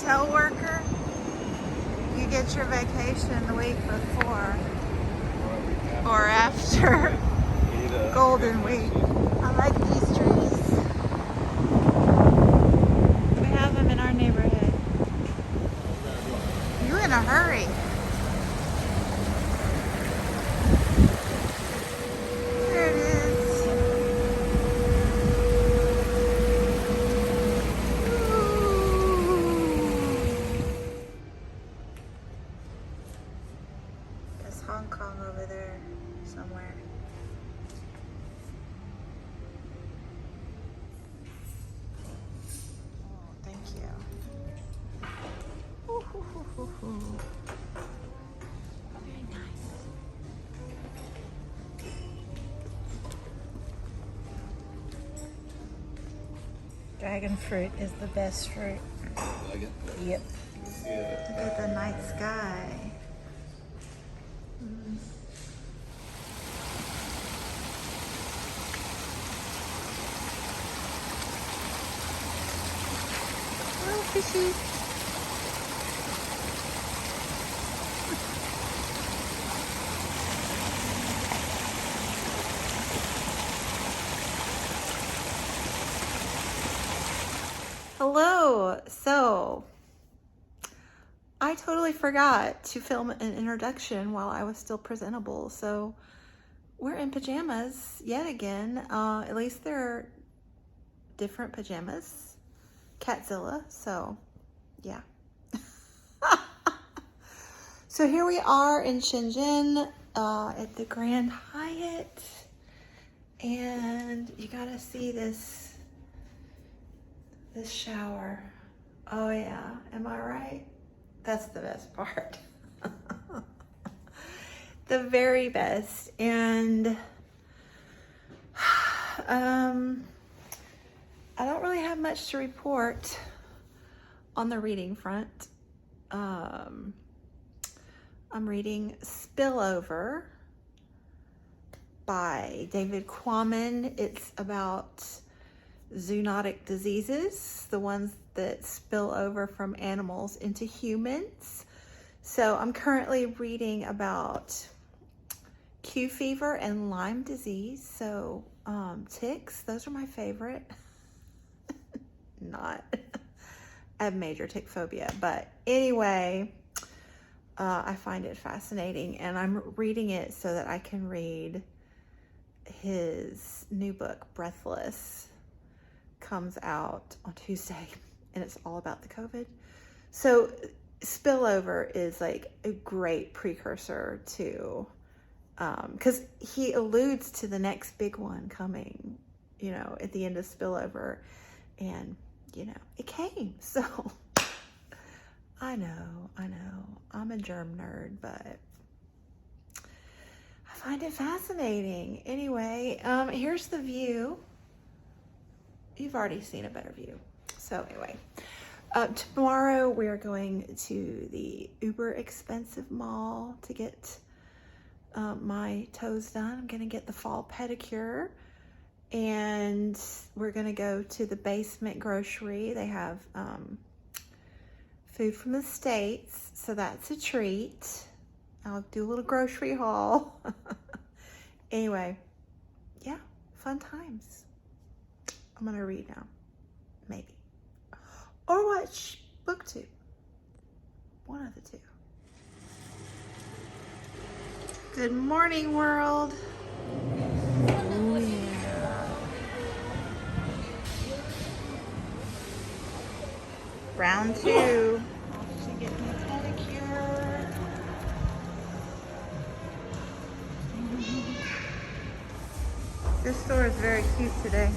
hotel worker, you get your vacation the week before or after Golden Week. I like these trees. We have them in our neighborhood. You in a hurry? There it is. There's Hong Kong over there somewhere. Oh, thank you. Ooh, hoo, hoo, hoo, hoo. Very nice. Dragon fruit is the best fruit. Like it? Yep. Yeah. Look at the night sky. Little fishy. Hello. So I totally forgot to film an introduction while I was still presentable. So we're in pajamas yet again. At least they're different pajamas. Catzilla. So yeah. So here we are in Shenzhen at the Grand Hyatt. And you gotta see this shower. Oh yeah, am I right? That's the best part. The very best. And I don't really have much to report on the reading front. I'm reading Spillover by David Quammen. It's about zoonotic diseases, the ones that spill over from animals into humans. So I'm currently reading about Q fever and Lyme disease. So ticks, those are my favorite. Not, I have major tick phobia, but anyway, I find it fascinating, and I'm reading it so that I can read his new book, Breathless. Comes out on Tuesday, and it's all about the COVID. So Spillover is like a great precursor to, because he alludes to the next big one coming, you know, at the end of Spillover, and you know, it came. So I know, I'm a germ nerd, but I find it fascinating. Anyway, here's the view. You've already seen a better view. So anyway, tomorrow we are going to the uber expensive mall to get my toes done. I'm gonna get the fall pedicure, and we're gonna go to the basement grocery. They have food from the States, so that's a treat. I'll do a little grocery haul. Anyway, yeah, fun times. I'm gonna read now, maybe. Or watch Booktube. One of the two. Good morning, world. Oh, yeah. Round two. To get my pedicure. This store is very cute today.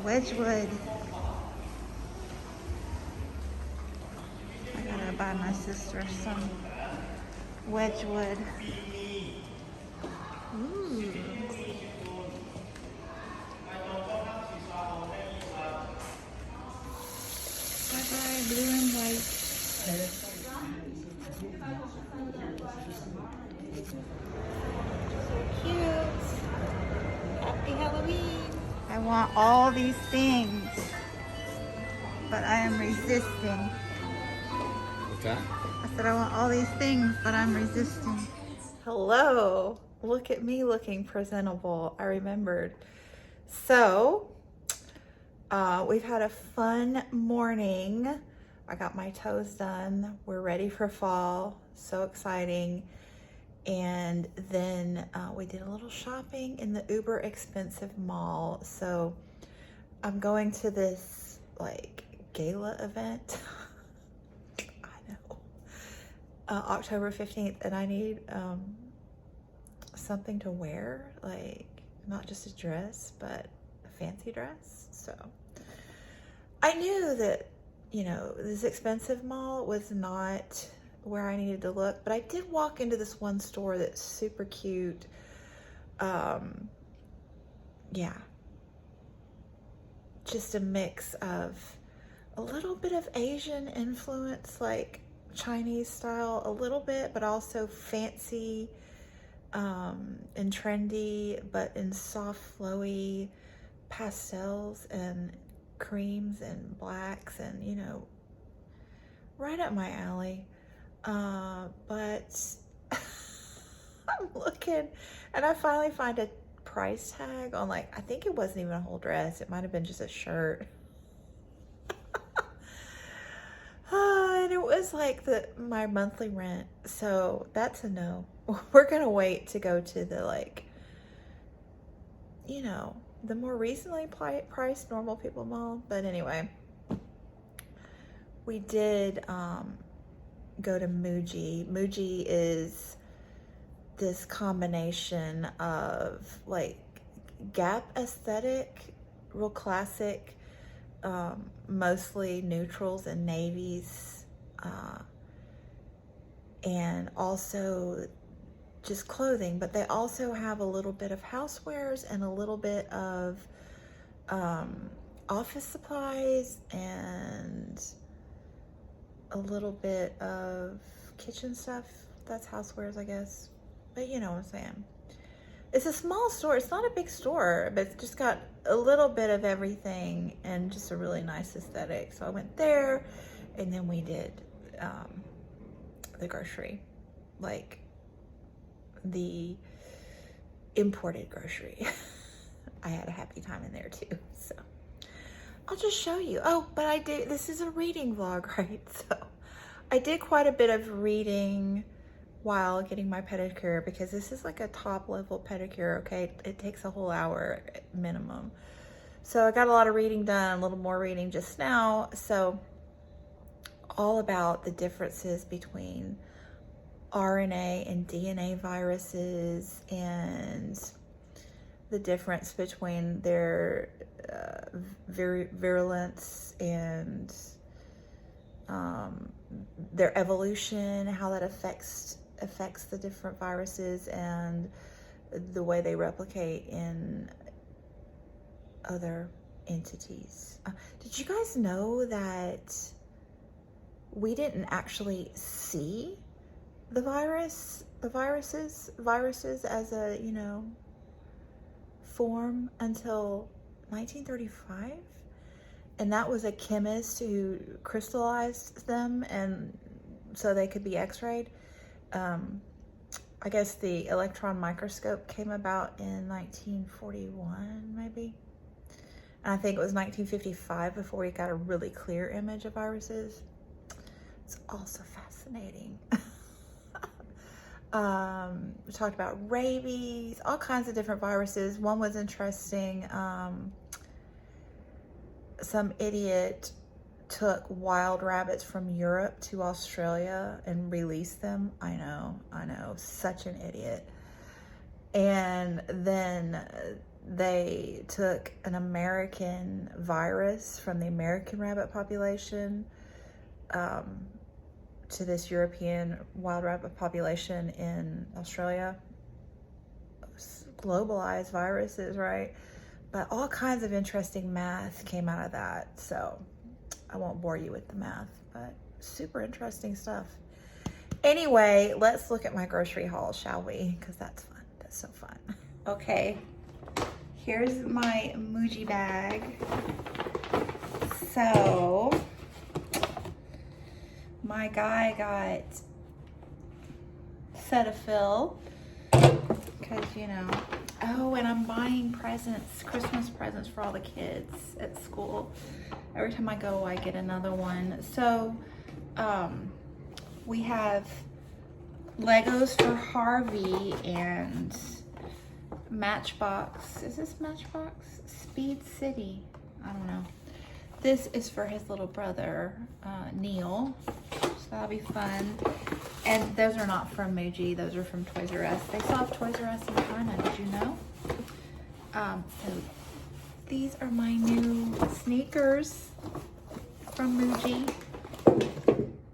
Wedgwood. I gotta buy my sister some Wedgwood. Ooh. Bye-bye, blue and white. Cute. Happy Halloween. I want all these things, but I am resisting. What's that? I said I want all these things, but I'm resisting. Hello. Look at me looking presentable. I remembered. So, we've had a fun morning. I got my toes done. We're ready for fall. So exciting. And then we did a little shopping in the uber expensive mall. So I'm going to this like gala event. I know. October 15th, and I need something to wear, like not just a dress, but a fancy dress. So I knew that, you know, this expensive mall was not where I needed to look, but I did walk into this one store that's super cute. Yeah, just a mix of a little bit of Asian influence, like Chinese style a little bit, but also fancy and trendy, but in soft flowy pastels and creams and blacks, and you know, right up my alley. But I'm looking, and I finally find a price tag on, like, I think it wasn't even a whole dress, it might have been just a shirt. And it was like my monthly rent, so that's a no. We're gonna wait to go to the, like, you know, the more recently priced normal people mall. But anyway, we did go to Muji. Muji is this combination of like Gap aesthetic, real classic, mostly neutrals and navies, and also just clothing, but they also have a little bit of housewares and a little bit of office supplies and a little bit of kitchen stuff. That's housewares, I guess, but you know what I'm saying. It's a small store. It's not a big store, but it's just got a little bit of everything and just a really nice aesthetic. So I went there, and then we did the grocery, like the imported grocery. I had a happy time in there too, so I'll just show you. Oh, but this is a reading vlog, right? So I did quite a bit of reading while getting my pedicure, because this is like a top level pedicure, okay? It takes a whole hour minimum. So I got a lot of reading done, a little more reading just now. So all about the differences between RNA and DNA viruses, and the difference between their virulence and their evolution, how that affects the different viruses and the way they replicate in other entities. Did you guys know that we didn't actually see the viruses as a, you know, form until 1935? And that was a chemist who crystallized them, and so they could be x-rayed. I guess the electron microscope came about in 1941, maybe. And I think it was 1955 before we got a really clear image of viruses. It's also fascinating. We talked about rabies, all kinds of different viruses. One was interesting. Some idiot took wild rabbits from Europe to Australia and released them. I know, such an idiot. And then they took an American virus from the American rabbit population to this European wild rabbit population in Australia. Globalized viruses, right? But all kinds of interesting math came out of that. So I won't bore you with the math, but super interesting stuff. Anyway, let's look at my grocery haul, shall we? Because that's fun. That's so fun. Okay, here's my Muji bag. So, my guy got Cetaphil, because, you know, oh, and I'm buying presents, Christmas presents for all the kids at school. Every time I go, I get another one. So, we have Legos for Harvey and Matchbox. Is this Matchbox? Speed City. I don't know. This is for his little brother, Neil. So that'll be fun. And those are not from Muji. Those are from Toys R Us. They still have Toys R Us in China. Did you know? So these are my new sneakers from Muji.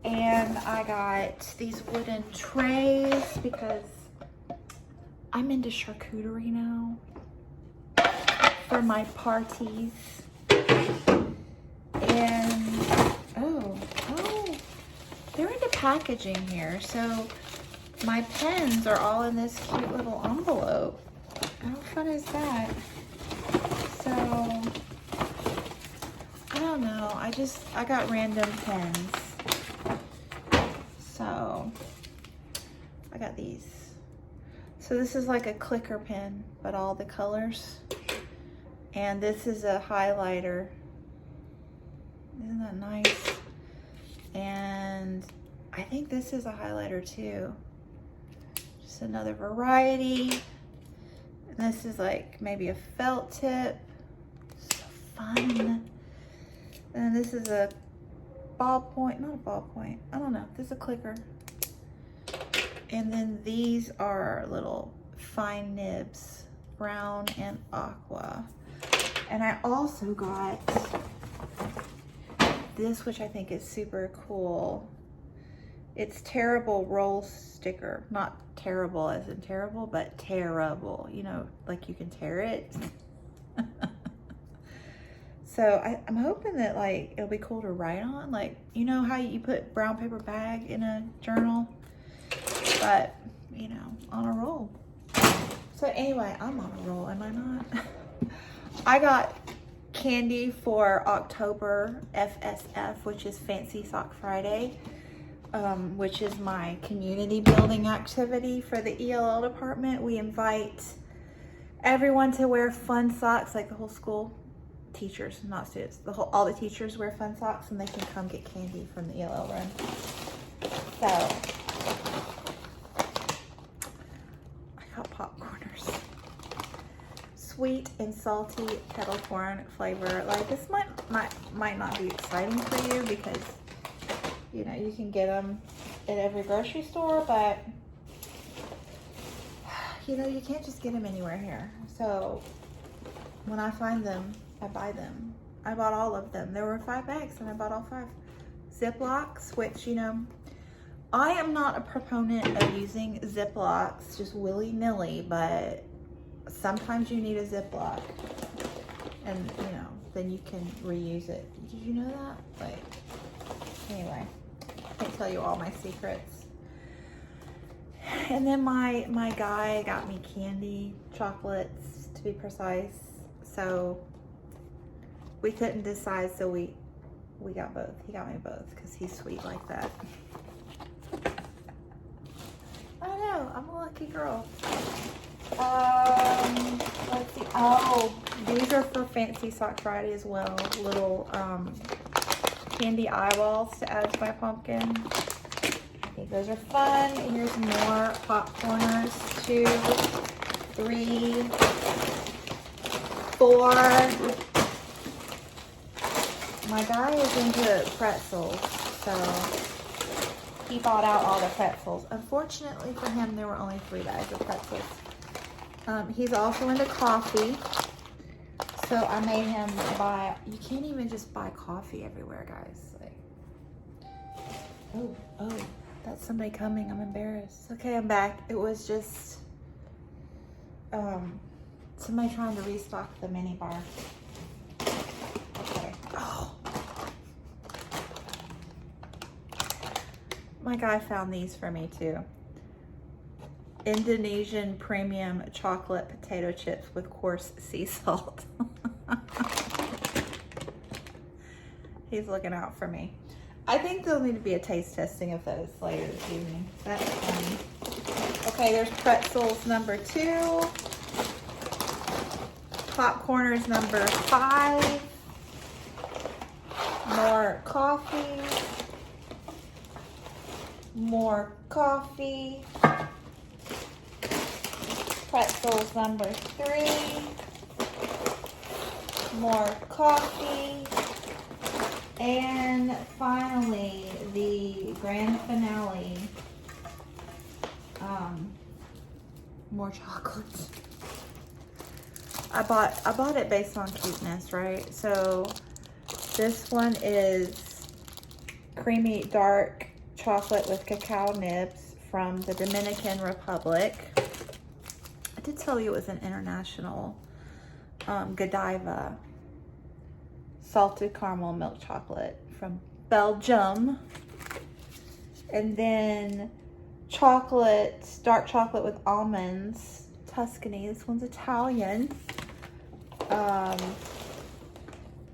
And I got these wooden trays because I'm into charcuterie now for my parties. And, oh, they're into packaging here. So my pens are all in this cute little envelope. How fun is that? So, I don't know. I got random pens. So, I got these. So this is like a clicker pen, but all the colors. And this is a highlighter. Isn't that nice? And I think this is a highlighter too. Just another variety. And this is like maybe a felt tip. So fun. And this is a ballpoint, not a ballpoint. I don't know. This is a clicker. And then these are little fine nibs, brown and aqua. And I also got this, which I think is super cool. It's terrible roll sticker. Not terrible as in terrible, but terrible. You know, like you can tear it. So I'm hoping that like it'll be cool to write on. Like, you know how you put brown paper bag in a journal? But, you know, on a roll. So anyway, I'm on a roll, am I not? I got candy for October FSF, which is Fancy Sock Friday, which is my community building activity for the ELL department. We invite everyone to wear fun socks, like the whole school. Teachers, not students. All the teachers wear fun socks, and they can come get candy from the ELL run. So I got popcorners, sweet and salty kettle corn flavor. Like this might not be exciting for you because you know you can get them at every grocery store, but you know you can't just get them anywhere here. So when I find them, I buy them. I bought all of them. There were 5 bags and I bought all 5. Ziplocs, which, you know, I am not a proponent of using Ziplocs just willy-nilly, but sometimes you need a Ziploc. And, you know, then you can reuse it. Did you know that? Like, anyway, I can't tell you all my secrets. And then my guy got me candy, chocolates to be precise. So we couldn't decide, so we got both. He got me both because he's sweet like that. I know, I'm a lucky girl. Let's see. Oh, these are for Fancy Sock Friday as well. Little candy eyeballs to add to my pumpkin. I think those are fun. Here's more popcorners. 2, 3, 4. My guy is into pretzels, so he bought out all the pretzels. Unfortunately for him, there were only 3 bags of pretzels. He's also into coffee, so I made him buy. You can't even just buy coffee everywhere, guys. Like, oh, that's somebody coming. I'm embarrassed. Okay, I'm back. It was just somebody trying to restock the mini bar. Okay. Oh. My guy found these for me too. Indonesian premium chocolate potato chips with coarse sea salt. He's looking out for me. I think there'll need to be a taste testing of those later this evening. That's funny. Okay, there's pretzels number 2. Popcorners number 5. More coffee. More coffee. Pretzels number 3. More coffee. And finally, the grand finale. More chocolates. I bought it based on cuteness, right? So this one is creamy dark chocolate with cacao nibs from the Dominican Republic. I did tell you it was an international Godiva salted caramel milk chocolate from Belgium. And then chocolate, dark chocolate with almonds, Tuscany. This one's Italian.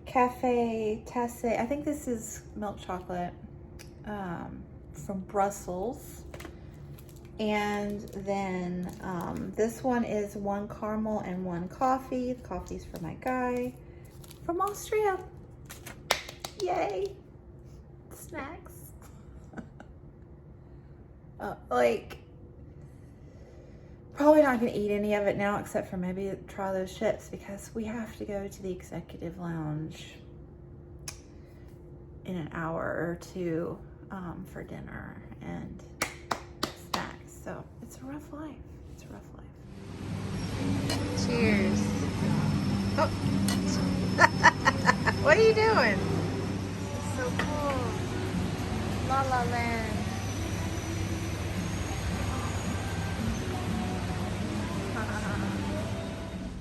Cafe Tasse. I think this is milk chocolate from Brussels. And then this one is 1 caramel and 1 coffee. The coffee's for my guy from Austria. Yay. Snacks. Like, probably not gonna eat any of it now except for maybe try those chips because we have to go to the executive lounge in an hour or 2 for dinner and snacks. So it's a rough life. It's a rough life. Cheers. Oh. What are you doing? It's so cool. La La Land.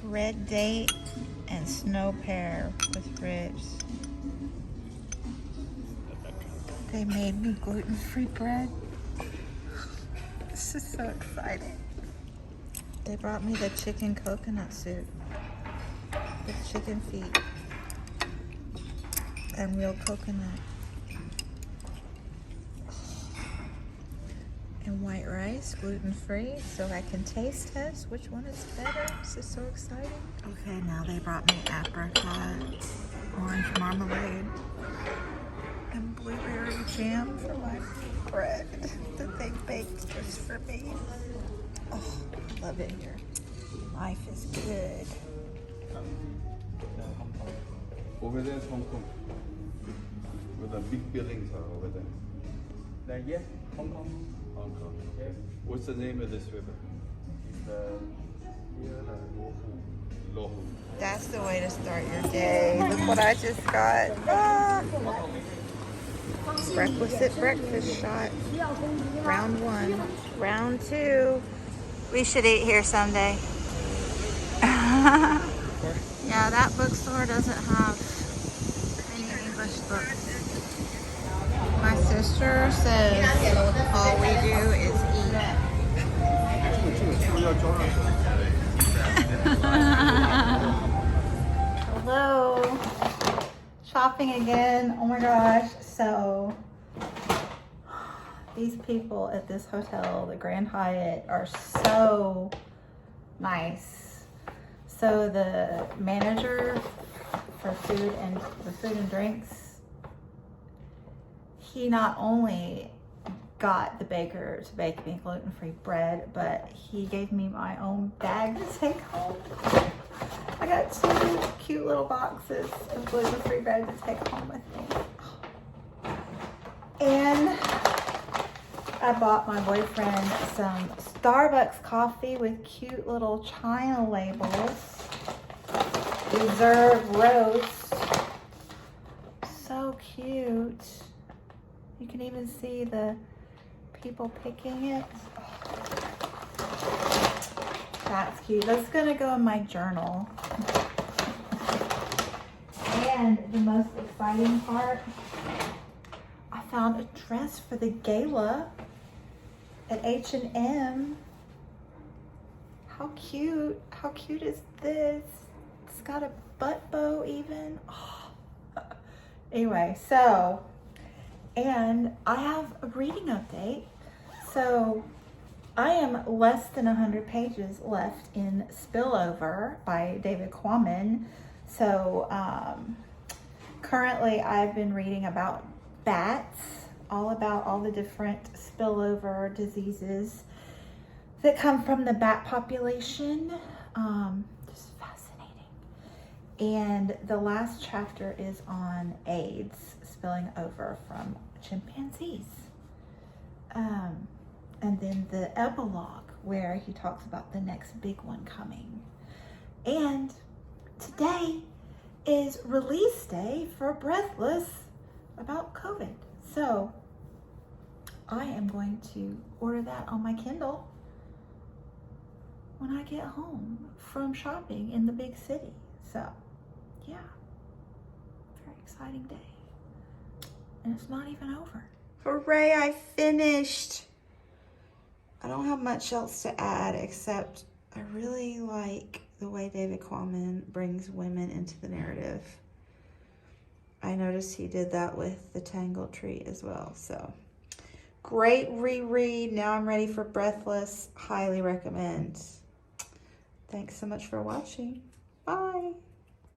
Red date and snow pear with ribs. They made me gluten-free bread. This is so exciting. They brought me the chicken coconut soup with chicken feet and real coconut. And white rice, gluten-free, so I can taste test which one is better. This is so exciting. Okay, now they brought me apricot, orange marmalade, and blueberry jam for my bread that they baked just for me. Oh, I love it here. Life is good. Over there is Hong Kong, where the big buildings are over there. Like, yeah, Hong Kong. Hong Kong. Yes. What's the name of this river? It's Lohu. That's the way to start your day. Look what I just got. Ah. Requisite breakfast shot. Round 1. Round 2. We should eat here someday. Yeah, that bookstore doesn't have any English books. My sister says all we do is eat. Hello. Shopping again. Oh my gosh. So these people at this hotel, the Grand Hyatt, are so nice. So the manager for food and drinks, he not only got the baker to bake me gluten-free bread, but he gave me my own bag to take home. I got 2 cute little boxes of gluten-free bread to take home with me. And I bought my boyfriend some Starbucks coffee with cute little China labels. Reserve roast. So cute. You can even see the people picking it. That's cute. That's gonna go in my journal. And the most exciting part, I found a dress for the gala at H&M. How cute. How cute is this? It's got a butt bow even. Oh. Anyway, so, and I have a reading update. So I am less than 100 pages left in Spillover by David Quammen. So currently I've been reading about bats, all about all the different spillover diseases that come from the bat population. Just fascinating. And the last chapter is on AIDS spilling over from chimpanzees. And then the epilogue where he talks about the next big one coming. And today is release day for Breathless about COVID. So I am going to order that on my Kindle when I get home from shopping in the big city. So yeah, very exciting day. And it's not even over. Hooray, I finished. I don't have much else to add except I really like the way David Quammen brings women into the narrative. I noticed he did that with The Tangled Tree as well. So great reread. Now I'm ready for Breathless. Highly recommend. Thanks so much for watching. Bye.